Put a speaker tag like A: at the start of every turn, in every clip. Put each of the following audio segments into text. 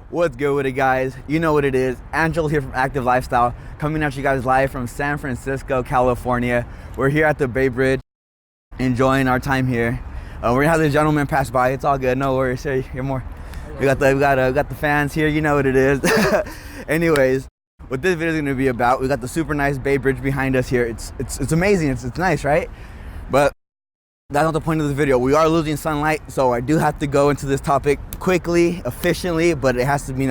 A: What's good with it, guys? You know what it is. Angelo here from Active Lifestyle, coming at you guys live from San Francisco, California. We're here at the Bay Bridge, enjoying our time here. We're gonna have the gentleman pass by. It's all good, no worries. Here, you're more. We got the fans here. You know what it is. Anyways, what this video is gonna be about, we got the super nice Bay Bridge behind us here. It's amazing. It's nice, right? But that's not the point of the video. We are losing sunlight, so I do have to go into this topic quickly, efficiently, but it has to be,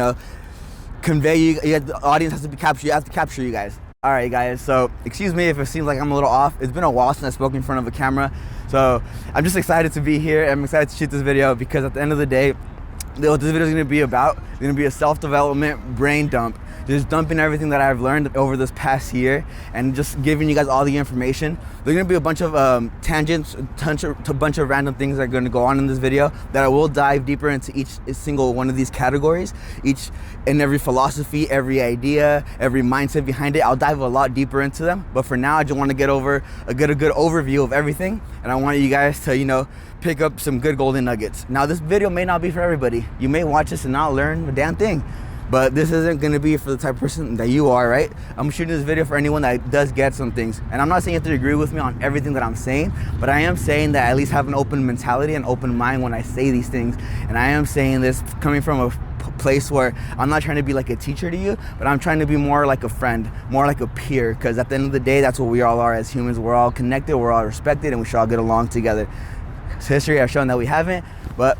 A: convey you. The audience has to be captured. You have to capture you guys. All right, guys. So excuse me if it seems like I'm a little off. It's been a while since I spoke in front of a camera, so I'm just excited to be here. I'm excited to shoot this video because at the end of the day, what this video is going to be about is going to be a self-development brain dump. Just dumping everything that I've learned over this past year and just giving you guys all the information. There's gonna be a bunch of tangents, a bunch of random things that are gonna go on in this video that I will dive deeper into each single one of these categories, each and every philosophy, every idea, every mindset behind it. I'll dive a lot deeper into them. But for now, I just wanna get over a good overview of everything. And I want you guys to, pick up some good golden nuggets. Now, this video may not be for everybody. You may watch this and not learn a damn thing. But this isn't going to be for the type of person that you are, right? I'm shooting this video for anyone that does get some things. And I'm not saying you have to agree with me on everything that I'm saying, but I am saying that at least have an open mentality and open mind when I say these things. And I am saying this coming from a place where I'm not trying to be like a teacher to you, but I'm trying to be more like a friend, more like a peer, because at the end of the day, that's what we all are as humans. We're all connected, we're all respected, and we should all get along together. History has shown that we haven't, but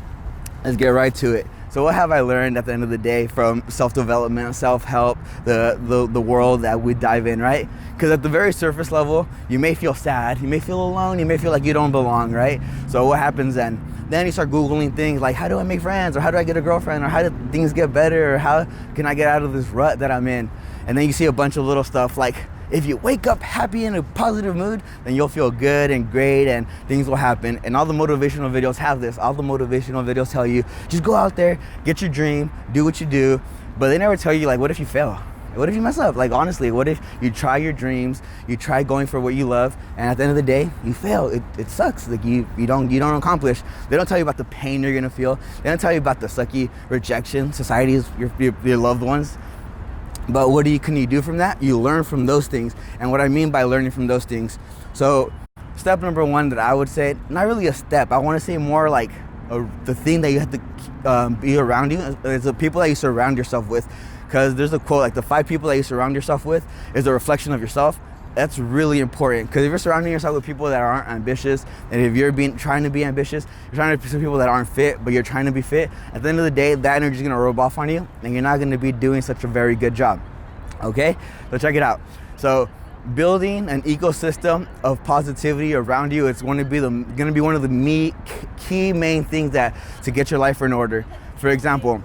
A: let's get right to it. So what have I learned at the end of the day from self-development, self-help, the world that we dive in, right? Because at the very surface level, you may feel sad, you may feel alone, you may feel like you don't belong, right? So what happens then? Then you start Googling things like, how do I make friends? Or how do I get a girlfriend? Or how do things get better? Or how can I get out of this rut that I'm in? And then you see a bunch of little stuff like, if you wake up happy in a positive mood, then you'll feel good and great and things will happen. And all the motivational videos have this. All the motivational videos tell you, just go out there, get your dream, do what you do. But they never tell you, like, what if you fail? What if you mess up? Like, honestly, what if you try your dreams, you try going for what you love, and at the end of the day, you fail? It sucks. Like, you don't accomplish. They don't tell you about the pain you're gonna feel. They don't tell you about the sucky rejection, society's, your loved ones. But what can you do from that? You learn from those things. And what I mean by learning from those things, so step number one that I would say, not really a step, I want to say more like the thing that you have to be around you is the people that you surround yourself with. Because there's a quote, like, the 5 people that you surround yourself with is a reflection of yourself. That's really important, because if you're surrounding yourself with people that aren't ambitious, and if you're trying to be ambitious, you're trying to pursue people that aren't fit, but you're trying to be fit, at the end of the day, that energy is going to rub off on you, and you're not going to be doing such a very good job. Okay, so check it out. So building an ecosystem of positivity around you, it's going to be one of the key main things to get your life in order. For example,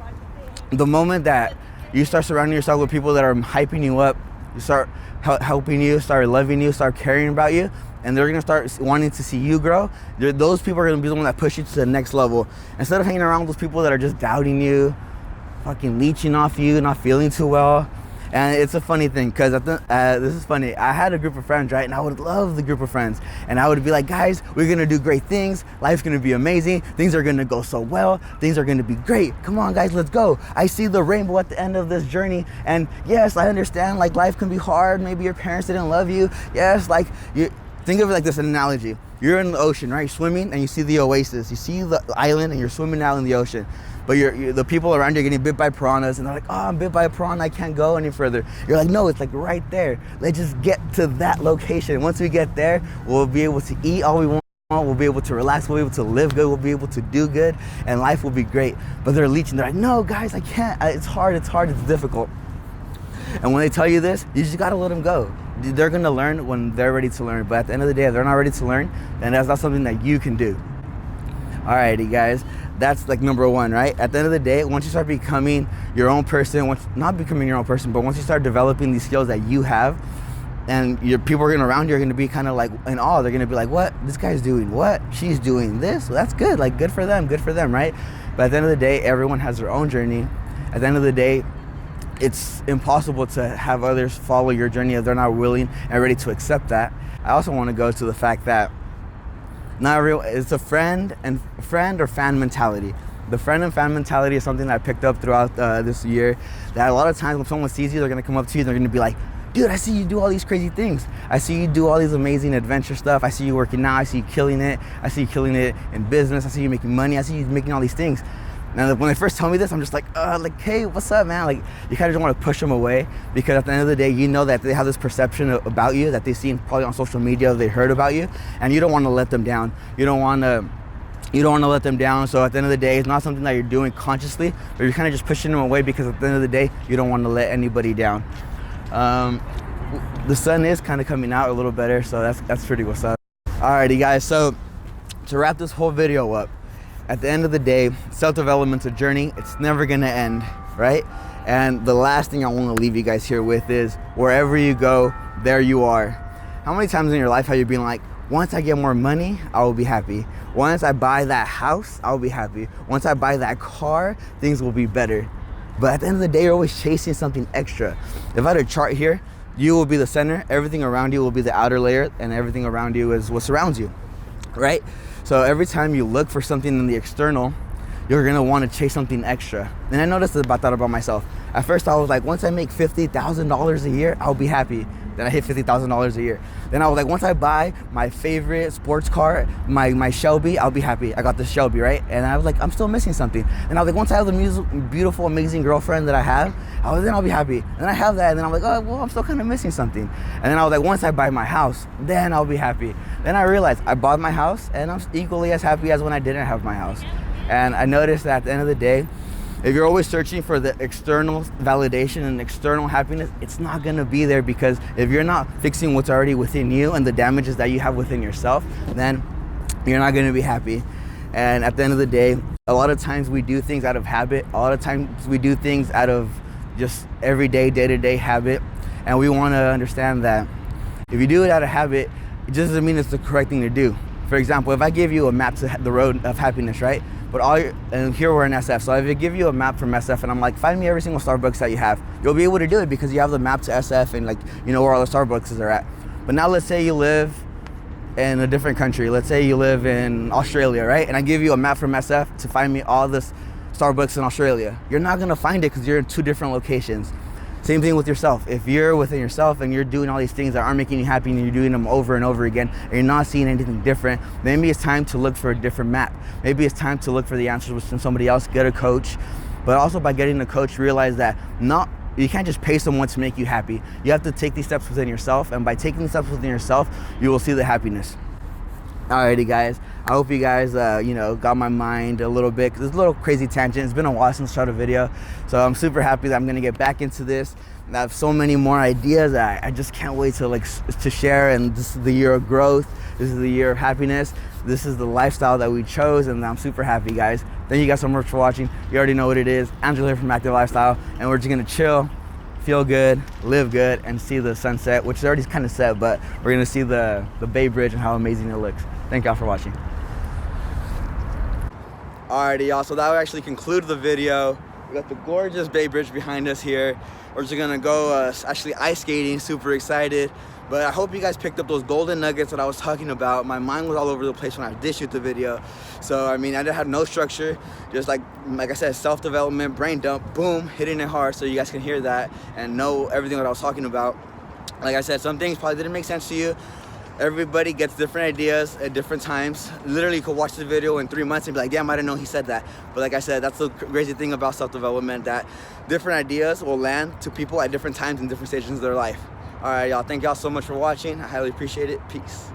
A: the moment that you start surrounding yourself with people that are hyping you up, you start helping you, start loving you, start caring about you, and they're gonna start wanting to see you grow. Those people are gonna be the one that push you to the next level. Instead of hanging around with those people that are just doubting you, fucking leeching off you, not feeling too well. And it's a funny thing, because this is funny. I had a group of friends, right? And I would love the group of friends. And I would be like, guys, we're gonna do great things. Life's gonna be amazing. Things are gonna go so well. Things are gonna be great. Come on, guys, let's go. I see the rainbow at the end of this journey. And yes, I understand, like, life can be hard. Maybe your parents didn't love you. Yes, like, think of it like this, an analogy. You're in the ocean, right? You're swimming and you see the oasis. You see the island and you're swimming out in the ocean. But the people around you are getting bit by piranhas, and they're like, oh, I'm bit by a piranha, I can't go any further. You're like, no, it's like right there. Let's just get to that location. Once we get there, we'll be able to eat all we want. We'll be able to relax. We'll be able to live good. We'll be able to do good, and life will be great. But they're leeching. They're like, no, guys, I can't. It's hard. It's difficult. And when they tell you this, you just got to let them go. They're going to learn when they're ready to learn. But at the end of the day, if they're not ready to learn, then that's not something that you can do. Alrighty, guys, that's like number one, right? At the end of the day, once you start becoming your own person, not becoming your own person, but once you start developing these skills that you have, and your people around you are going to be kind of like in awe. They're going to be like, what? This guy's doing what? She's doing this? Well, that's good. Like, good for them, right? But at the end of the day, everyone has their own journey. At the end of the day, it's impossible to have others follow your journey if they're not willing and ready to accept that. I also want to go to the fact that not real. It's a friend or fan mentality. The friend and fan mentality is something that I picked up throughout this year, that a lot of times when someone sees you, they're gonna come up to you and they're gonna be like, dude, I see you do all these crazy things. I see you do all these amazing adventure stuff. I see you working out. I see you killing it. I see you killing it in business. I see you making money. I see you making all these things. And when they first tell me this, I'm just like, hey, what's up, man? Like, you kind of just want to push them away, because at the end of the day, you know that they have this perception about you that they've seen probably on social media, they heard about you, and you don't want to let them down. You don't want to let them down. So at the end of the day, it's not something that you're doing consciously, but you're kind of just pushing them away, because at the end of the day, you don't want to let anybody down. The sun is kind of coming out a little better, so that's pretty what's up. Alrighty, guys, so to wrap this whole video up, at the end of the day, self-development's a journey. It's never gonna end, right? And the last thing I want to leave you guys here with is, wherever you go, there you are. How many times in your life have you been like, once I get more money, I will be happy. Once I buy that house, I'll be happy. Once I buy that car, things will be better. But at the end of the day, you're always chasing something extra. If I had a chart here, you will be the center, everything around you will be the outer layer, and everything around you is what surrounds you, right? So every time you look for something in the external, you're gonna want to chase something extra. And I noticed that about myself. At first I was like, once I make $50,000 a year, I'll be happy. Then I hit $50,000 a year. Then I was like, once I buy my favorite sports car, my Shelby, I'll be happy. I got the Shelby, right? And I was like, I'm still missing something. And I was like, once I have the beautiful, amazing girlfriend that I have, then I'll be happy. And I have that, and then I'm like, oh, well, I'm still kind of missing something. And then I was like, once I buy my house, then I'll be happy. Then I realized I bought my house, and I'm equally as happy as when I didn't have my house. And I noticed that at the end of the day, if you're always searching for the external validation and external happiness, it's not gonna be there, because if you're not fixing what's already within you and the damages that you have within yourself, then you're not gonna be happy. And at the end of the day, a lot of times we do things out of habit. A lot of times we do things out of just everyday, day-to-day habit. And we wanna understand that if you do it out of habit, it just doesn't mean it's the correct thing to do. For example, if I give you a map to the road of happiness, right? And here we're in SF. So if I give you a map from SF and I'm like, find me every single Starbucks that you have, you'll be able to do it because you have the map to SF and, like, you know where all the Starbucks are at. But now let's say you live in a different country. Let's say you live in Australia, right? And I give you a map from SF to find me all the Starbucks in Australia. You're not gonna find it because you're in two different locations. Same thing with yourself. If you're within yourself and you're doing all these things that aren't making you happy and you're doing them over and over again and you're not seeing anything different, maybe it's time to look for a different map. Maybe it's time to look for the answers within somebody else, get a coach. But also by getting a coach, realize that you can't just pay someone to make you happy. You have to take these steps within yourself, and by taking the steps within yourself, you will see the happiness. Alrighty, guys. I hope you guys, got my mind a little bit. It's a little crazy tangent. It's been a while since I shot a video, so I'm super happy that I'm gonna get back into this. And I have so many more ideas that I just can't wait to share. And this is the year of growth. This is the year of happiness. This is the lifestyle that we chose, and I'm super happy, guys. Thank you guys so much for watching. You already know what it is. Angelo here from Active Lifestyle, and we're just gonna chill, feel good, live good, and see the sunset, which is already kind of set, but we're gonna see the Bay Bridge and how amazing it looks. Thank y'all for watching. Alrighty, y'all, so that will actually conclude the video. We got the gorgeous Bay Bridge behind us here. We're just gonna go actually ice skating, super excited. But I hope you guys picked up those golden nuggets that I was talking about. My mind was all over the place when I did shoot the video. So, I mean, I had no structure. Just like I said, self-development, brain dump, boom, hitting it hard so you guys can hear that and know everything that I was talking about. Like I said, some things probably didn't make sense to you. Everybody gets different ideas at different times. Literally, you could watch the video in 3 months and be like, damn, I didn't know he said that. But like I said, that's the crazy thing about self-development, that different ideas will land to people at different times and different stages of their life. All right, y'all, thank y'all so much for watching. I highly appreciate it. Peace.